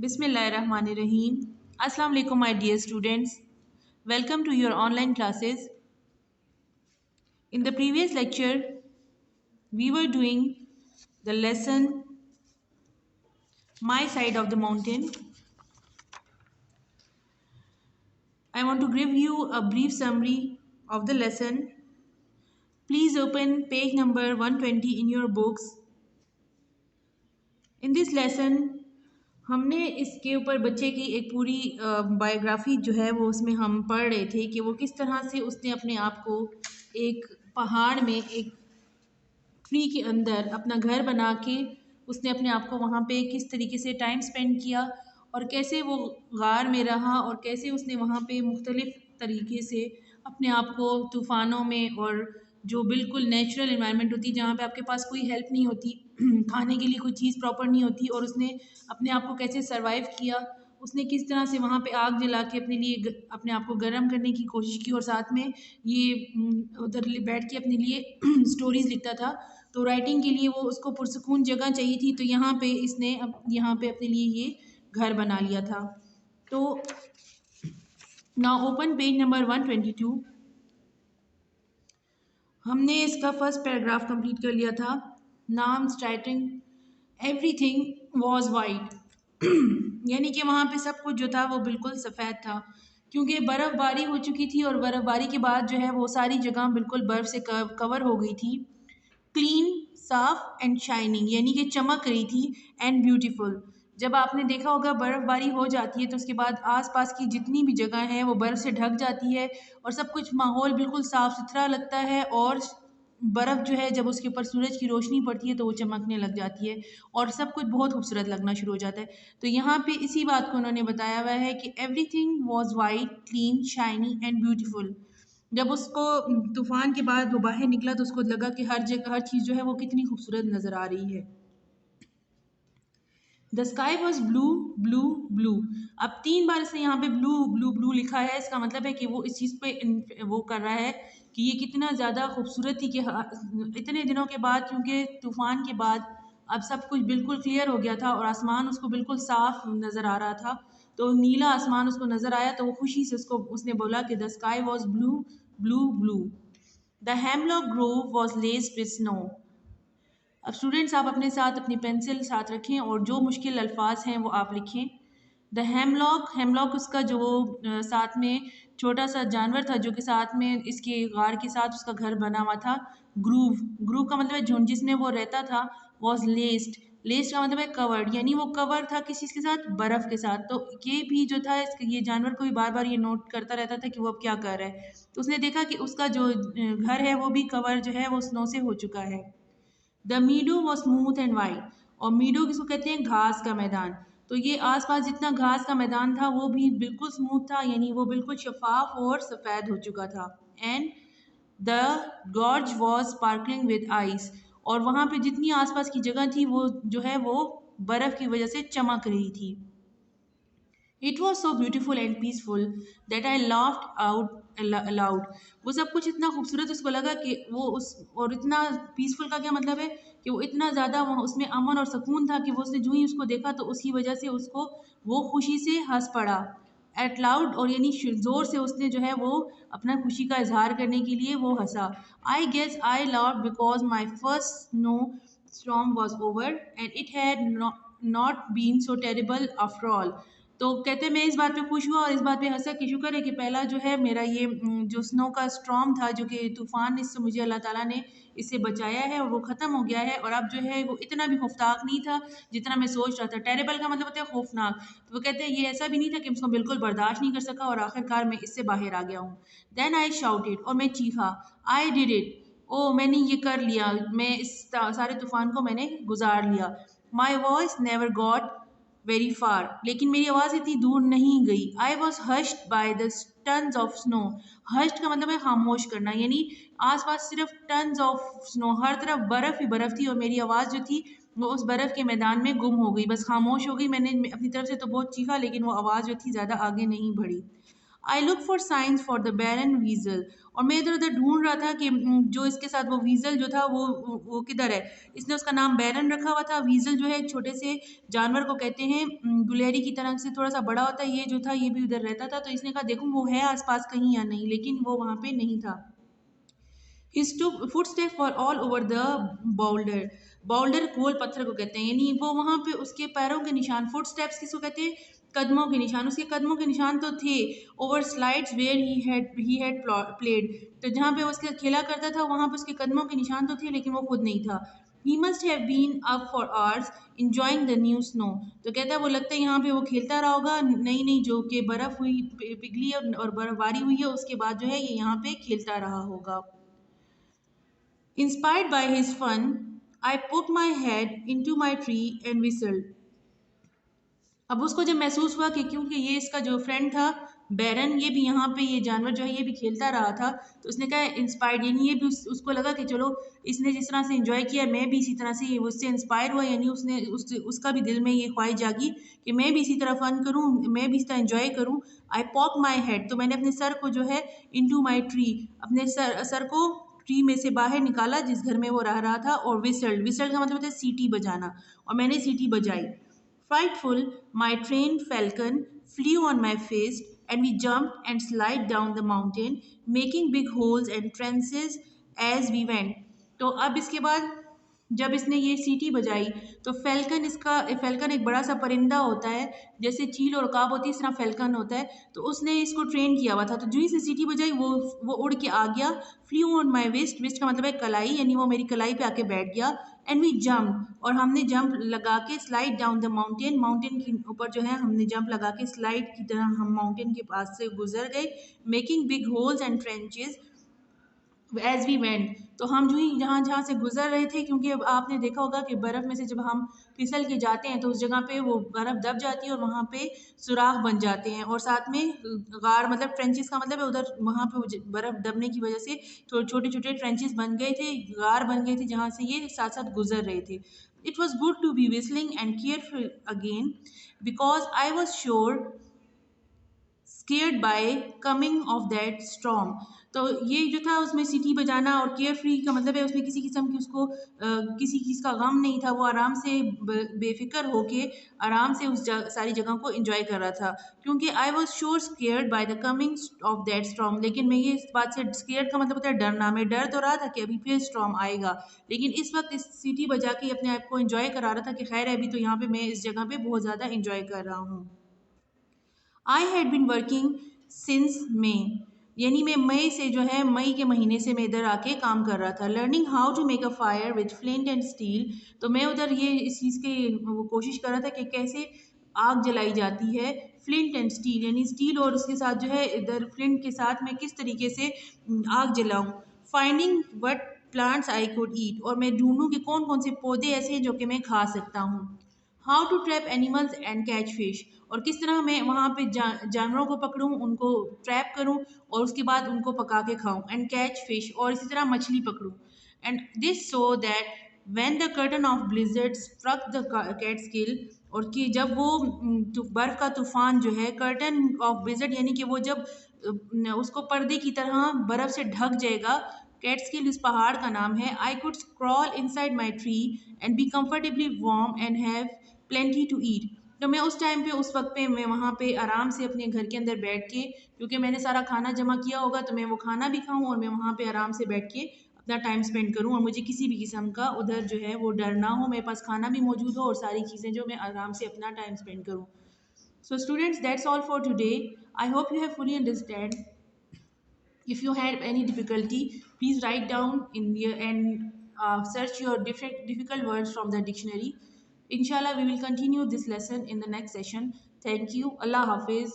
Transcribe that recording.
Bismillahirrahmanirrahim. Assalamu alaikum, my dear students. Welcome to your online classes. In the previous lecture, we were doing the lesson My Side of the Mountain. I want to give you a brief summary of the lesson. Please open page number 120 in your books. In this lesson, हमने इसके ऊपर बच्चे की एक पूरी biography जो है वो उसमें हम पढ़ रहे थे कि वो किस तरह से उसने अपने आप को एक पहाड़ में एक ट्री के अंदर अपना घर बना के उसने अपने आप को वहाँ पे किस तरीके से टाइम स्पेंड किया और कैसे वो गार में रहा और कैसे उसने वहाँ पे मुख्तलिफ़ तरीके से अपने आप को तूफ़ानों में और जो बिल्कुल नेचुरल इन्वायरमेंट होती है जहाँ पे आपके पास कोई हेल्प नहीं होती खाने के लिए कोई चीज़ प्रॉपर नहीं होती और उसने अपने आप को कैसे सरवाइव किया उसने किस तरह से वहाँ पे आग जला के अपने लिए अपने आप को गर्म करने की कोशिश की और साथ में ये उधर बैठ के अपने लिए स्टोरीज़ लिखता था। तो राइटिंग के लिए वो उसको पुरसकून जगह चाहिए थी तो यहाँ पे इसने यहाँ पे अपने लिए ये घर बना लिया था। तो नाउ ओपन पेज नंबर 122। हमने इसका फर्स्ट पैराग्राफ कंप्लीट कर लिया था। नाम स्टार्टिंग एवरीथिंग वाज वाइट यानी कि वहाँ पे सब कुछ जो था वो बिल्कुल सफ़ेद था क्योंकि बर्फ़बारी हो चुकी थी और बर्फ़बारी के बाद जो है वो सारी जगह बिल्कुल बर्फ़ से कवर हो गई थी। क्लीन, साफ एंड शाइनिंग यानी कि चमक रही थी एंड ब्यूटीफुल। जब आपने देखा होगा बर्फ़बारी हो जाती है तो उसके बाद आसपास की जितनी भी जगह है वो बर्फ़ से ढक जाती है और सब कुछ माहौल बिल्कुल साफ़ सुथरा लगता है और बर्फ़ जो है जब उसके ऊपर सूरज की रोशनी पड़ती है तो वो चमकने लग जाती है और सब कुछ बहुत खूबसूरत लगना शुरू हो जाता है। तो यहाँ पे इसी बात को उन्होंने बताया हुआ है कि everything was white, clean, shiny and beautiful. जब उसको तूफ़ान के बाद वो बाहर निकला तो उसको लगा कि हर जगह हर चीज़ जो है वो कितनी खूबसूरत नज़र आ रही है। The sky was blue blue blue. अब 3 बार इसने यहाँ पे ब्लू ब्लू ब्लू लिखा है। इसका मतलब है कि वो इस चीज़ पे वो कर रहा है कि ये कितना ज़्यादा खूबसूरत थी कि इतने दिनों के बाद क्योंकि तूफ़ान के बाद अब सब कुछ बिल्कुल क्लियर हो गया था और आसमान उसको बिल्कुल साफ नज़र आ रहा था। तो नीला आसमान उसको नज़र आया तो वो खुशी से उसने बोला कि the sky was blue blue blue. The hemlock Grove was लेस्ड with snow. अब स्टूडेंट्स आप अपने साथ अपनी पेंसिल साथ रखें और जो मुश्किल अल्फाज हैं वो आप लिखें। द हेमलॉक, हेमलॉक उसका जो साथ में छोटा सा जानवर था जो कि साथ में इसके गार के साथ उसका घर बना हुआ था। ग्रूव, ग्रूव का मतलब है झुंड जिसमें वो रहता था। वॉज लेस्ड, लेस्ड का मतलब है कवर्ड यानी वो कवर था किसी के साथ, बर्फ़ के साथ। तो ये भी जो था ये जानवर को भी बार बार ये नोट करता रहता था कि वो अब क्या कर रहा है। तो उसने देखा कि उसका जो घर है वो भी कवर जो है वो स्नो से हो चुका है। The मीडो was smooth and white. और मीडो किसको कहते हैं, घास का मैदान। तो ये आसपास जितना घास का मैदान था वो भी बिल्कुल स्मूथ था यानी वो बिल्कुल शफाफ और सफ़ेद हो चुका था। And the gorge was sparkling with ice. और वहाँ पे जितनी आसपास की जगह थी वो जो है वो बर्फ़ की वजह से चमक रही थी। It was so beautiful and peaceful that I laughed out allowed. वो सब कुछ इतना खूबसूरत उसको लगा कि वो उस और इतना पीसफुल का क्या मतलब है कि वो इतना ज़्यादा वहाँ उसमें अमन और सुकून था कि वो उसने जो ही उसको देखा तो उसकी वजह से उसको वो खुशी से हंस पड़ा। एट लाउड और यानी ज़ोर से उसने जो है वो अपना खुशी का इजहार करने के लिए वो हंसा। I guess I laughed because my first snowstorm was over and it had not been so terrible after all. तो कहते हैं मैं इस बात पे खुश हुआ और इस बात पे हंसा कि शुक्र है कि पहला जो है मेरा ये जो स्नो का स्टॉर्म था जो कि तूफ़ान इससे मुझे अल्लाह ताला ने इससे बचाया है और वो ख़त्म हो गया है और अब जो है वो इतना भी खौफनाक नहीं था जितना मैं सोच रहा था। टेरेबल का मतलब होता है खौफनाक। तो वो कहते हैं ये ऐसा भी नहीं था कि मैं उसको बिल्कुल बर्दाश्त नहीं कर सका और आखिरकार मैं इससे बाहर आ गया हूँ। देन आई शाउटेड और मैं चीखा, आई डिड इट, ओ मैंने ये कर लिया, मैं इस सारे तूफ़ान को मैंने गुजार लिया। My voice never got very far, लेकिन मेरी आवाज़ इतनी दूर नहीं गई। I was hushed by the tons of snow. Hushed का मतलब है खामोश करना यानी आसपास सिर्फ टन्स ऑफ स्नो, हर तरफ बर्फ़ ही बर्फ़ थी और मेरी आवाज़ जो थी वो उस बर्फ़ के मैदान में गुम हो गई, बस खामोश हो गई। मैंने अपनी तरफ से तो बहुत चीखा लेकिन वो आवाज़ जो थी ज़्यादा आगे नहीं बढ़ी। I look for science for the baron weasel, और मैं इधर उधर ढूंढ रहा था कि जो इसके साथ वो वीजल जो था वो किधर है। इसने उसका नाम बैरन रखा हुआ था। वीजल जो है एक छोटे से जानवर को कहते हैं, गुलेरी की तरह से थोड़ा सा बड़ा होता है। ये जो था ये भी उधर रहता था, तो इसने कहा देखूं वो है आसपास कहीं या नहीं, लेकिन वो वहां पे नहीं था। His footsteps were all over the boulder. boulder गोल पत्थर को कहते हैं, यानी वो वहां पे उसके पैरों के निशान, फुटस्टेप्स किसको कहते हैं, कदमों के निशान, उसके कदमों के निशान तो थे। Over slides where he had played, तो जहाँ पे उसके खेला करता था वहां पे उसके कदमों के निशान तो थे, लेकिन वो खुद नहीं था। He must have been up for hours enjoying the new snow, तो कहता है वो लगता है यहाँ पे वो खेलता रहा होगा, नई नई जो कि बर्फ हुई पिघली और बर्फबारी हुई है, उसके बाद जो है ये यहाँ पे खेलता रहा होगा। Inspired by his fun, I poked my head into my tree and whistled. अब उसको जब महसूस हुआ कि क्योंकि ये इसका जो फ्रेंड था बैरन, ये भी यहाँ पे ये जानवर जो है ये भी खेलता रहा था, तो उसने कहा इंस्पायर्ड, यानी ये भी उसको लगा कि चलो इसने जिस तरह से इंजॉय किया मैं भी इसी तरह से, ये उससे इंस्पायर हुआ, यानी उसका भी दिल में ये ख्वाहिश जागी कि मैं भी इसी तरह फन करूँ, मैं भी इस तरह इंजॉय करूँ। आई पॉक माई हेड, तो मैंने अपने सर को जो है इनटू माई ट्री, अपने सर को ट्री में से बाहर निकाला जिस घर में वो रह रहा था, और विसल्ड, विसल्ड का मतलब होता है सीटी बजाना, और मैंने सीटी बजाई। Frightful, my trained falcon flew on my face, and we jumped and slid down the mountain, making big holes and trenches as we went. तो अब इसके बाद जब इसने ये सीटी बजाई तो फैल्कन एक बड़ा सा परिंदा होता है, जैसे चील और काब होती है इस तरह फैल्कन होता है, तो उसने इसको ट्रेन किया हुआ था। तो जो ही से सीटी बजाई वो उड़ के आ गया। Flew on my vest, vest का मतलब है कलाई, यानी वो मेरी कलाई पे आके बैठ गया। एंड वी जम्प, और हमने जंप लगा के slide down the mountain, mountain के ऊपर जो है हमने जंप लगा के स्लाइड की तरह हम माउंटेन के पास से गुजर गए। Making big holes and trenches as we went, तो हम जो ही जहाँ जहाँ से गुजर रहे थे, क्योंकि अब आपने देखा होगा कि बर्फ़ में से जब हम फिसल के जाते हैं तो उस जगह पे वो बर्फ़ दब जाती है और वहाँ पे सुराख बन जाते हैं, और साथ में गार मतलब ट्रेंचेस का मतलब है उधर वहाँ पे बर्फ़ दबने की वजह से तो छोटे छोटे ट्रेंचेस बन गए थे, गार बन गए थे जहाँ से ये साथ साथ गुजर रहे थे। It was good to be whistling and careful again because I was sure scared by coming off that storm, तो ये जो था उसमें सीटी बजाना और केयर फ्री का मतलब है उसमें किसी किस्म की उसको किसी चीज़ का गम नहीं था, वो आराम से बेफिक्र होके आराम से उस सारी जगह को एंजॉय कर रहा था। क्योंकि आई was sure scared by the coming off that storm, लेकिन मैं ये इस बात से स्केयर्ड का मतलब होता है डरना, मैं डर तो रहा था कि अभी फिर स्टॉर्म आएगा, लेकिन इस वक्त इस सीटी बजा के अपने आप को एंजॉय करा रहा था कि खैर है अभी तो यहाँ पे मैं इस जगह पे बहुत ज़्यादा एंजॉय कर रहा हूँ। I had been working since May, यानी मैं मई से जो है मई के महीने से मैं इधर आके काम कर रहा था। Learning how to make a fire with flint and steel, तो मैं उधर ये इस चीज़ की वो कोशिश कर रहा था कि कैसे आग जलाई जाती है, फ्लिंट एंड स्टील यानी स्टील और उसके साथ जो है इधर फ्लिंट के साथ मैं किस तरीके से आग जलाऊं। Finding what plants I could eat, और मैं ढूंढूं कि कौन कौन से पौधे ऐसे हैं जो कि मैं खा सकता हूँ। How to trap animals and catch fish, और किस तरह मैं वहाँ पे जानवरों को पकड़ूं, उनको ट्रैप करूं और उसके बाद उनको पका के खाऊं। एंड कैच फिश, और इसी तरह मछली पकड़ूं। And this so that when the curtain of blizzard struck the Catskill, और कि जब वो बर्फ का तूफान जो है, कर्टन ऑफ ब्लिजर्ड यानी कि वो जब उसको पर्दे की तरह बर्फ से ढक जाएगा, कैटस्किल उस पहाड़ का नाम है। I could crawl inside my tree and be comfortably warm and have plenty to eat, तो मैं उस टाइम पे उस वक्त पे मैं वहाँ पे आराम से अपने घर के अंदर बैठ के, क्योंकि मैंने सारा खाना जमा किया होगा, तो मैं वो खाना भी खाऊं और मैं वहाँ पे आराम से बैठ के अपना टाइम स्पेंड करूं, और मुझे किसी भी किस्म का उधर जो है वो डर ना हो, मेरे पास खाना भी मौजूद हो और सारी चीज़ें जो मैं आराम से अपना टाइम स्पेंड करूँ। So students, that's all for today. I hope you have fully understand. If you had any difficulty, please write down in the and search your difficult words from the dictionary. Inshallah, we will continue this lesson in the next session. Thank you. Allah Hafiz.